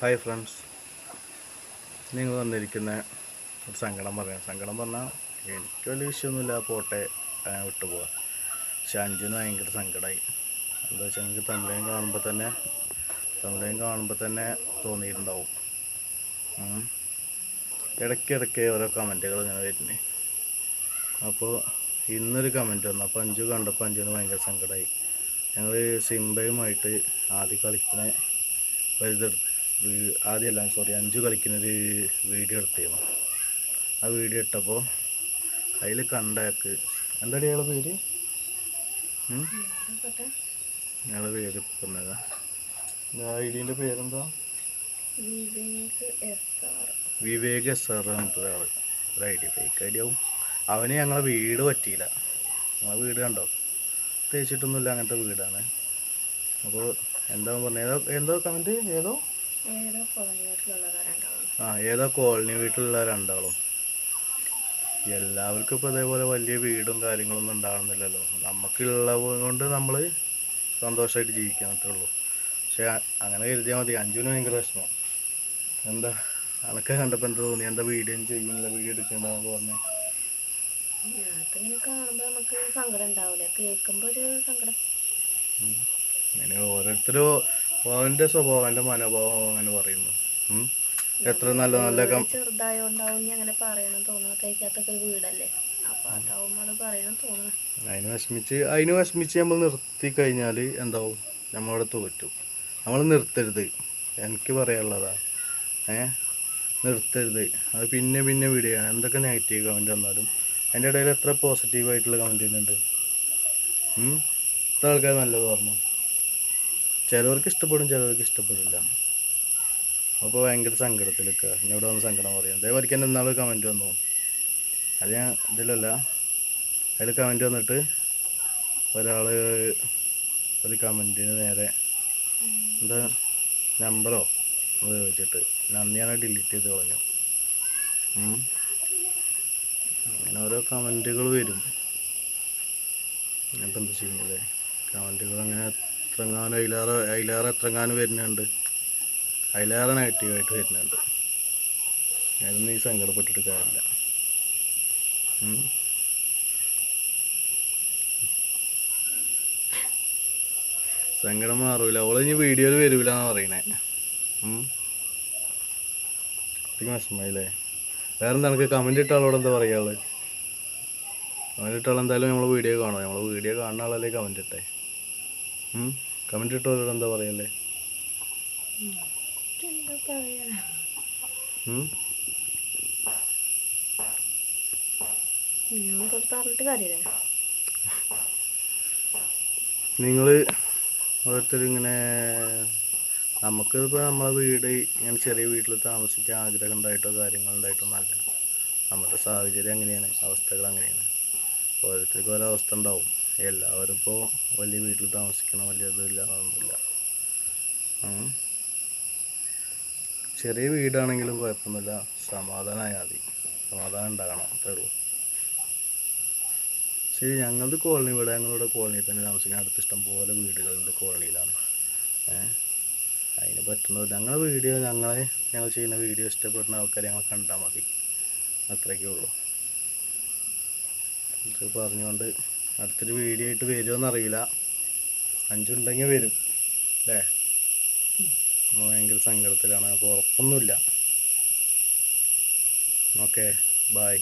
Hi friends, നിങ്ങൾ വന്നിരിക്കുന്ന ഒരു സങ്കടം പറഞ്ഞാൽ എനിക്ക് വലിയ വിഷയമൊന്നുമില്ല, പോട്ടെ, വിട്ടുപോവാം. പക്ഷെ അഞ്ജുന് ഭയങ്കര സങ്കടമായി. എന്താ വെച്ചാൽ എനിക്ക് തമിഴയും കാണുമ്പോൾ തന്നെ തോന്നിയിട്ടുണ്ടാവും. ഇടയ്ക്കിടയ്ക്ക് ഓരോ കമൻറ്റുകൾ ഇങ്ങനെ വരുന്നേ. അപ്പോൾ ഇന്നൊരു കമൻറ്റ് വന്നു. അപ്പോൾ അഞ്ജു കണ്ടപ്പോൾ അഞ്ജുന് ഭയങ്കര സങ്കടമായി. ഞങ്ങൾ സിംബയുമായിട്ട് ആദ്യം കളിക്കുന്ന അഞ്ചു കളിക്കുന്നൊരു വീഡിയോ എടുത്തിരുന്നു. ആ വീഡിയോ ഇട്ടപ്പോൾ അതിൽ കണ്ടയാൾക്ക് എന്താടി അയാളുടെ പേര് അയാളുടെ പേര് പറഞ്ഞതാ, ഐഡിൻ്റെ പേരെന്താ, വിവേക് SR ഒരാൾ, ഒരു ഐഡിയ, ഫേക്ക് ഐഡിയ ആവും. അവന് ഞങ്ങളെ വീട് പറ്റിയില്ല. ആ വീട് കണ്ടോ, തേച്ചിട്ടൊന്നുമില്ല, അങ്ങനത്തെ വീടാണ്. അപ്പോൾ എന്താ പറഞ്ഞത്, എന്തോ കമൻറ്റ്, ഏതോ കോളനി വീട്ടിലുള്ള രണ്ടാളും. എല്ലാവർക്കും ഇപ്പോൾ ഇതേപോലെ വലിയ വീടും കാര്യങ്ങളൊന്നും ഉണ്ടാകുന്നില്ലല്ലോ. നമുക്കുള്ളത് കൊണ്ട് നമ്മൾ സന്തോഷമായിട്ട് ജീവിക്കാനേ ഉള്ളൂ. പക്ഷെ അങ്ങനെ കരുതിയാൽ മതി. അഞ്ജുന് ഭയങ്കര വിഷമം. എന്താ അനക്കെ കണ്ടപ്പോൾ എന്താ തോന്നി, എന്താ വീഡിയോ ചെയ്യുന്നില്ല, വീഡിയോ എടുക്കണ്ടെന്നൊക്കെ പറഞ്ഞു. അങ്ങനെ ഓരോരുത്തരും അവൻ്റെ സ്വഭാവം, അവൻ്റെ മനോഭാവം അങ്ങനെ പറയുന്നു. എത്ര നല്ല നല്ല അതിന് വിഷമിച്ച് നമ്മൾ നിർത്തി കഴിഞ്ഞാൽ എന്താവും, നമ്മളവിടെ തോറ്റു. നമ്മൾ നിർത്തരുത്, എനിക്ക് പറയാനുള്ളതാ. നിർത്തരുത്. അത് പിന്നെ വീഡിയോ ആണ്. എന്തൊക്കെ നെഗറ്റീവ് കമൻറ്റ് വന്നാലും അതിൻ്റെ ഇടയിൽ എത്ര പോസിറ്റീവായിട്ടുള്ള കമൻറ്റ് വരുന്നുണ്ട്. എത്ര ആൾക്കാർ നല്ലത് പറഞ്ഞു. ചിലവർക്ക് ഇഷ്ടപ്പെടും, ചിലവർക്ക് ഇഷ്ടപ്പെടില്ല. അപ്പോൾ ഭയങ്കര സങ്കടത്തിലൊക്കെ എന്നോട് വന്ന് സങ്കടം പറയും. അതേപോലെ തന്നെ ഇന്നാൾ കമൻറ്റ് വന്നു. അത് ഞാൻ ഇതിലല്ല, അതിൽ കമൻറ്റ് വന്നിട്ട് ഒരാൾ ഒരു കമൻറ്റിന് നേരെ എന്താ നമ്പറോ അത് ചോദിച്ചിട്ട് ഞാൻ ഡിലീറ്റ് ചെയ്ത് കളഞ്ഞു. അങ്ങനെ ഓരോ കമൻറ്റുകൾ വരും. ഇപ്പം എന്താ ചെയ്യുന്നില്ലേ, കമൻറ്റുകൾ അങ്ങനെ എത്രങ്ങാനും അതിലേറെ എത്രങ്ങാനും വരുന്നുണ്ട്, അതിലേറെ നെഗറ്റീവായിട്ട് വരുന്നുണ്ട്. അതൊന്നും ഈ സങ്കടപ്പെട്ടിട്ട് കാര്യമില്ല. സങ്കടം മാറൂല. അവളിനി വീഡിയോയിൽ വരൂല എന്നാണ് പറയണേ. വിഷമമായില്ലേ. വേറെന്താ എനിക്ക് കമൻറ്റ് ഇട്ട ആളോട് എന്താ പറയാള്? കമൻറ്റ് ഇട്ട ആൾ എന്തായാലും നമ്മൾ വീഡിയോ കാണുമോ? നമ്മൾ വീഡിയോ കാണുന്ന ആളല്ലേ കമൻറ്റ് ഇട്ടേ. കമൻറ്റ് ഇട്ടവരോട് എന്താ പറയല്ലേ? നിങ്ങൾ ഓരോരുത്തരും ഇങ്ങനെ, നമുക്കിപ്പോൾ നമ്മളെ വീട് ഇങ്ങനെ ചെറിയ വീട്ടിൽ താമസിക്കാൻ ആഗ്രഹം ഉണ്ടായിട്ടോ കാര്യങ്ങളുണ്ടായിട്ടൊന്നും അല്ല. നമ്മുടെ സാഹചര്യം അങ്ങനെയാണ്, അവസ്ഥകൾ അങ്ങനെയാണ്. ഓരോരുത്തർക്കും ഓരോ അവസ്ഥ ഉണ്ടാവും. എല്ലാവരും ഇപ്പോൾ വലിയ വീട്ടിൽ താമസിക്കണം, വലിയ ഇതില്ല ഒന്നുമില്ല. ചെറിയ വീടാണെങ്കിലും കുഴപ്പമൊന്നുമില്ല, സമാധാനമായാൽ മതി. സമാധാനം ഉണ്ടാകണം, അത്രേ ഉള്ളൂ. ശരി, ഞങ്ങളുടെ കോളനി വീട്, ഞങ്ങളുടെ കോളനിയിൽ തന്നെ താമസിക്കാൻ അടുത്ത് ഇഷ്ടം പോലെ വീടുകളുണ്ട്, കോളനിയിലാണ്. അതിന് പറ്റുന്നത് ഞങ്ങൾ ചെയ്യുന്ന വീഡിയോ ഇഷ്ടപ്പെടുന്ന ആൾക്കാർ ഞങ്ങൾ കണ്ടാൽ മതി, അത്രയൊക്കെ ഉള്ളൂ. ഇത് പറഞ്ഞുകൊണ്ട് അടുത്തൊരു വീഡിയോ ആയിട്ട് വരുമോയെന്നറിയില്ല. അഞ്ചുണ്ടെങ്കിൽ വരും അല്ലേ. ഭയങ്കര സങ്കടത്തിലാണ്, അപ്പോൾ ഉറപ്പൊന്നുമില്ല. Okay, bye.